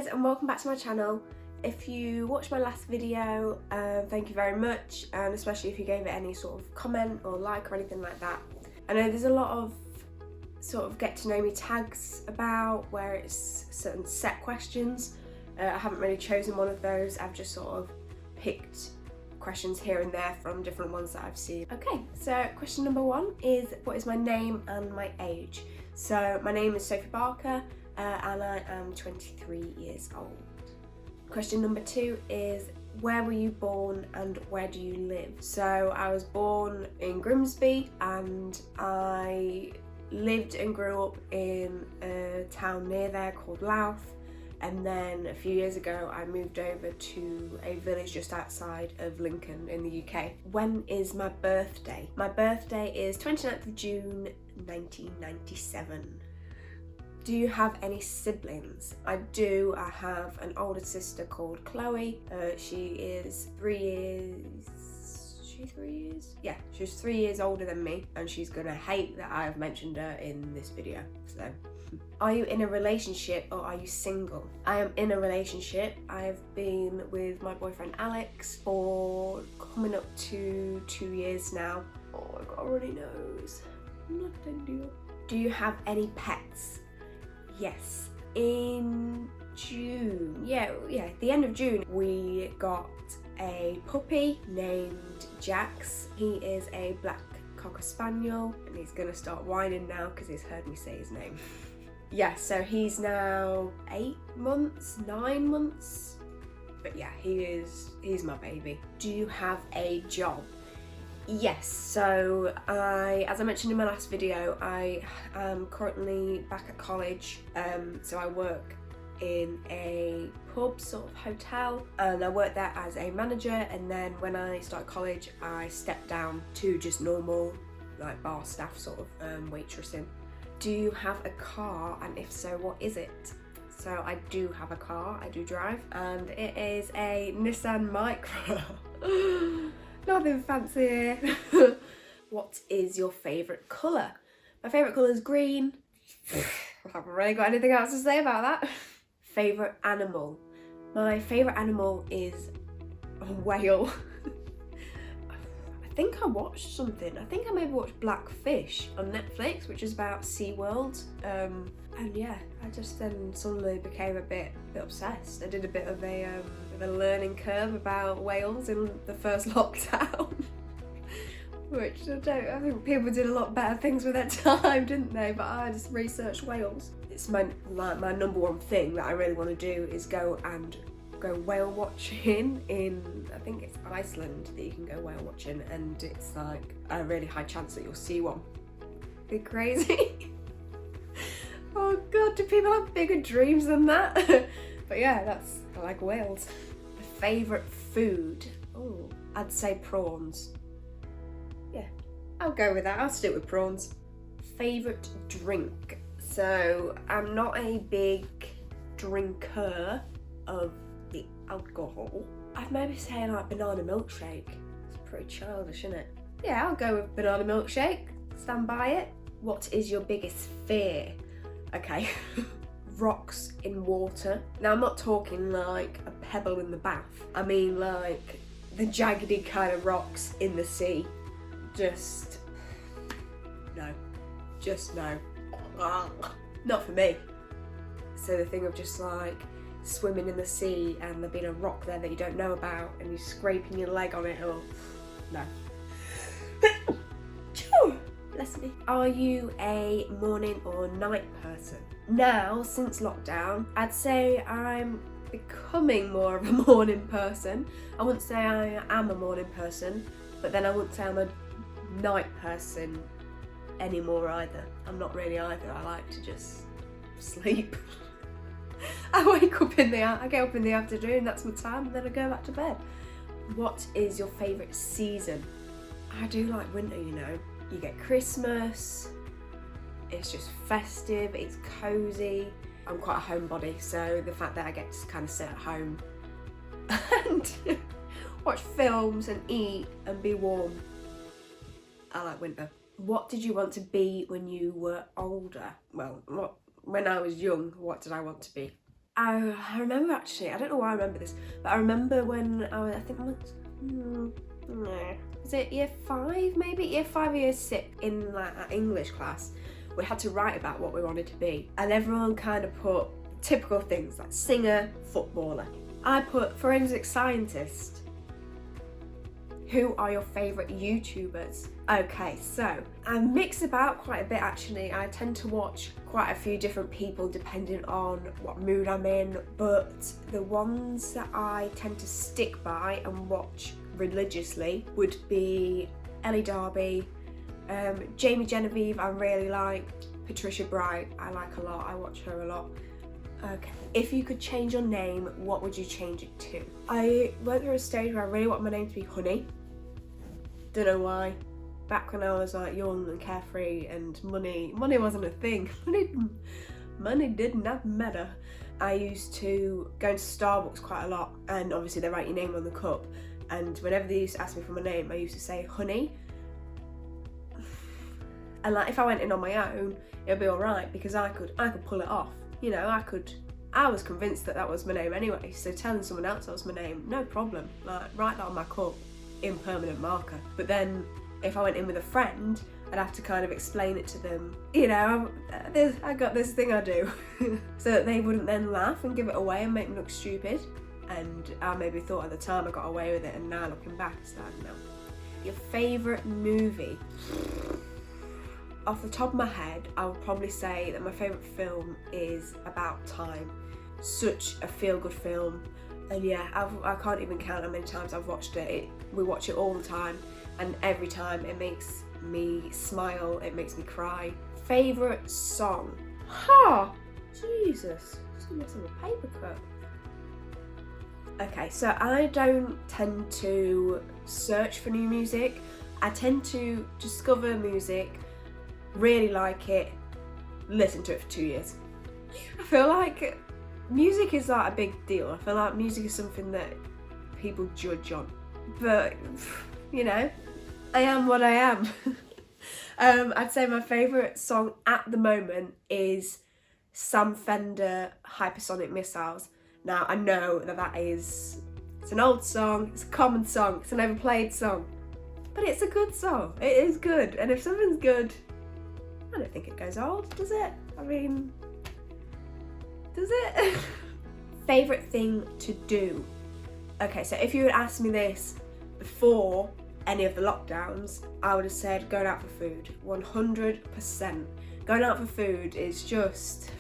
guys, and welcome back to my channel. If you watched my last video, thank you very much, and especially if you gave it any sort of comment or like or anything like that. I know there's a lot of sort of get to know me tags about where it's certain set questions. I haven't really chosen one of those. I've just sort of picked questions here and there from different ones that I've seen. Okay, so question number 1 is, what is my name and my age? So my name is SophXBark, and I am 23 years old. Question number 2 is, where were you born and where do you live? So I was born in Grimsby and I lived and grew up in a town near there called Louth, and then a few years ago I moved over to a village just outside of Lincoln in the UK. When is my birthday? My birthday is 29th of June 1997. Do you have any siblings? I do. I have an older sister called Chloe. She is 3 years... She's 3 years? Yeah, she's 3 years older than me, and she's gonna hate that I've mentioned her in this video, so. Are you in a relationship or are you single? I am in a relationship. I've been with my boyfriend Alex for coming up to 2 years now. Oh, I got a runny nose. Not ideal. Do you have any pets? Yes. In June, yeah, the end of June, we got a puppy named Jax. He is a black cocker spaniel, and he's gonna start whining now because he's heard me say his name. Yeah, so he's now 8 months, 9 months, but yeah, he's my baby. Do you have a job? Yes, so as I mentioned in my last video, I am currently back at college, so I work in a pub sort of hotel, and I work there as a manager, and then when I started college I stepped down to just normal like bar staff sort of waitressing. Do you have a car, and if so, what is it? So I do have a car, I do drive, and it is a Nissan Micra. Nothing fancy. What is your favourite colour? My favourite colour is green. I haven't really got anything else to say about that. Favourite animal? My favourite animal is a whale. I think I watched something. I think I maybe watched Blackfish on Netflix, which is about SeaWorld. And yeah, I just then suddenly became a bit obsessed. I did a bit of a learning curve about whales in the first lockdown, which I think people did a lot better things with their time, didn't they? But I just researched whales. It's my number one thing that I really want to do is go whale watching in, I think it's Iceland that you can go whale watching, and it's like a really high chance that you'll see one. Be crazy. Oh god, do people have bigger dreams than that? But yeah, I like whales. Favourite food? Oh, I'd say prawns. Yeah, I'll go with that. I'll stick with prawns. Favourite drink? So I'm not a big drinker of the alcohol. I'd maybe say like banana milkshake. It's pretty childish, isn't it? Yeah, I'll go with banana milkshake. Stand by it. What is your biggest fear? Okay. Rocks in water. Now I'm not talking like a pebble in the bath. I mean like the jaggedy kind of rocks in the sea. Just no. Just no. Not for me. So the thing of just like swimming in the sea and there being a rock there that you don't know about and you're scraping your leg on it, or no. Bless me. Are you a morning or night person? Now, since lockdown, I'd say I'm becoming more of a morning person. I wouldn't say I am a morning person, but then I wouldn't say I'm a night person anymore either. I'm not really either. I like to just sleep. I get up in the afternoon, that's my time, and then I go back to bed. What is your favourite season? I do like winter, you know. You get Christmas, it's just festive, it's cosy. I'm quite a homebody, so the fact that I get to kind of sit at home and watch films and eat and be warm, I like winter. What did you want to be when you were older? Well, when I was young, what did I want to be? I remember actually, I don't know why I remember this, but I remember when I think I was, was it year 5 maybe? Year 5 or year 6 in like our English class, we had to write about what we wanted to be. And everyone kind of put typical things like singer, footballer. I put forensic scientist. Who are your favourite YouTubers? Okay, so I mix about quite a bit actually. I tend to watch quite a few different people depending on what mood I'm in, but the ones that I tend to stick by and watch religiously would be Ellie Darby, Jamie Genevieve I really like, Patricia Bright I like a lot, I watch her a lot. Okay, if you could change your name, what would you change it to? I went through a stage where I really want my name to be Honey. Don't know why. Back when I was like young and carefree and money wasn't a thing. Money did not matter. I used to go into Starbucks quite a lot, and obviously they write your name on the cup, and whenever they used to ask me for my name, I used to say Honey. And like if I went in on my own, it'd be alright because I could pull it off. You know, I was convinced that was my name anyway, so telling someone else that was my name, no problem. Like, write that on my cup in permanent marker. But then if I went in with a friend, I'd have to kind of explain it to them. You know, I got this thing I do. So that they wouldn't then laugh and give it away and make me look stupid. And I maybe thought at the time I got away with it, and now looking back, it's like, no. Your favourite movie? Off the top of my head, I would probably say that my favourite film is About Time. Such a feel-good film. And yeah, I can't even count how many times I've watched it. We watch it all the time, and every time it makes me smile, it makes me cry. Favourite song? Jesus, just gonna mess with a paper cut. Okay, so I don't tend to search for new music. I tend to discover music, really like it, listen to it for 2 years. I feel like music is like a big deal. I feel like music is something that people judge on. But, you know, I am what I am. I'd say my favourite song at the moment is Sam Fender Hypersonic Missiles. Now, I know it's an old song, it's a common song, it's an overplayed song, but it's a good song. It is good, and if something's good, I don't think it goes old, does it? I mean, does it? Favourite thing to do? Okay, so if you had asked me this before any of the lockdowns, I would have said going out for food, 100%. Going out for food is just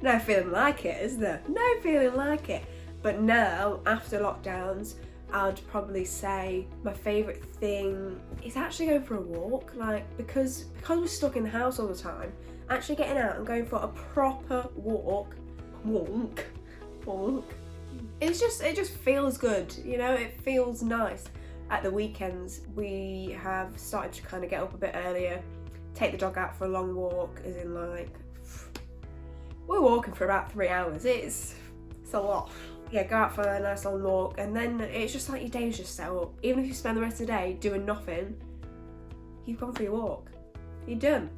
no feeling like it, is there? No feeling like it. But now, after lockdowns, I'd probably say my favourite thing is actually going for a walk. Like, because we're stuck in the house all the time, actually getting out and going for a proper walk. It just feels good, you know, it feels nice. At the weekends, we have started to kind of get up a bit earlier, take the dog out for a long walk, as in like, we're walking for about 3 hours. It's a lot. Yeah, go out for a nice long walk, and then it's just like your day's just set up. Even if you spend the rest of the day doing nothing, you've gone for your walk. You're done.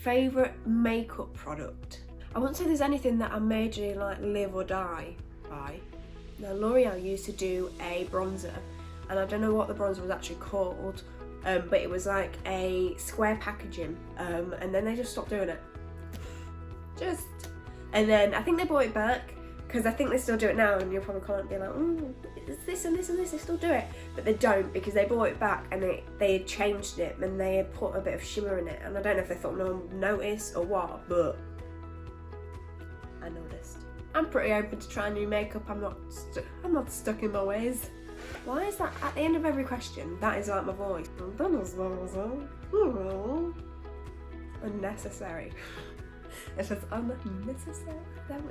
Favourite makeup product? I wouldn't say there's anything that I majorly like live or die by. Now, L'Oreal used to do a bronzer, and I don't know what the bronzer was actually called, but it was like a square packaging, and then they just stopped doing it. And then I think they brought it back, because I think they still do it now, and you'll probably can't be like, it's this and this and this, they still do it. But they don't, because they brought it back and they had changed it, and they had put a bit of shimmer in it, and I don't know if they thought no one would notice or what, but I noticed. I'm pretty open to trying new makeup. I'm not stuck in my ways. Why is that at the end of every question? That is like my voice. Unnecessary. It's just unnecessary.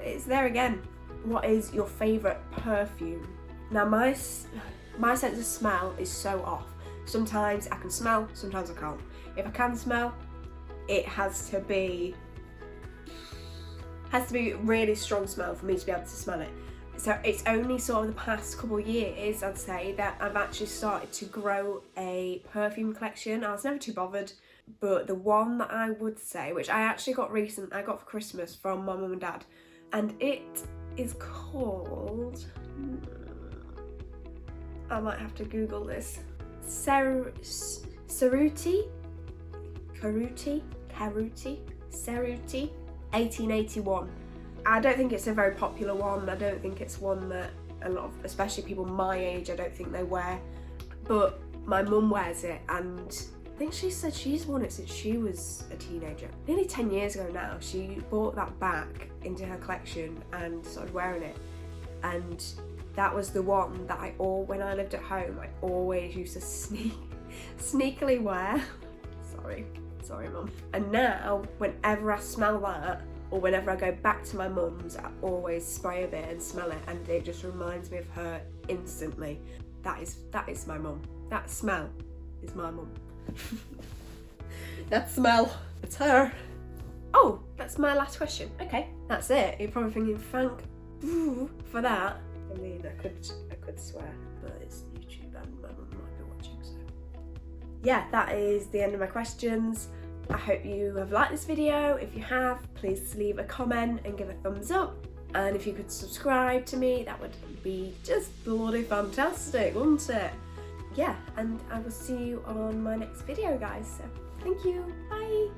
It's there again. What is your favourite perfume? Now, my sense of smell is so off. Sometimes I can smell, sometimes I can't. If I can smell, it has to be really strong smell for me to be able to smell it. So it's only sort of the past couple of years, I'd say, that I've actually started to grow a perfume collection. I was never too bothered, but the one that I would say, which I actually got I got for Christmas from my mum and dad, and it is called, I might have to Google this, Ceruti 1881. I don't think it's a very popular one. I don't think it's one that a lot of, especially people my age, I don't think they wear. But my mum wears it, and I think she said she's worn it since she was a teenager. Nearly 10 years ago now, she brought that back into her collection and started wearing it. And that was the one that when I lived at home, I always used to sneakily wear. Sorry mum. And now, whenever I smell that, or whenever I go back to my mum's, I always spray a bit and smell it, and it just reminds me of her instantly. That is my mum. That smell is my mum. That smell, it's her. Oh, that's my last question. Okay, that's it. You're probably thinking, thank you for that. I mean, I could swear, but it's YouTube and my mum might be watching, so. Yeah, that is the end of my questions. I hope you have liked this video. If you have, please leave a comment and give a thumbs up. And if you could subscribe to me, that would be just bloody fantastic, wouldn't it? Yeah, and I will see you on my next video, guys. So thank you, bye.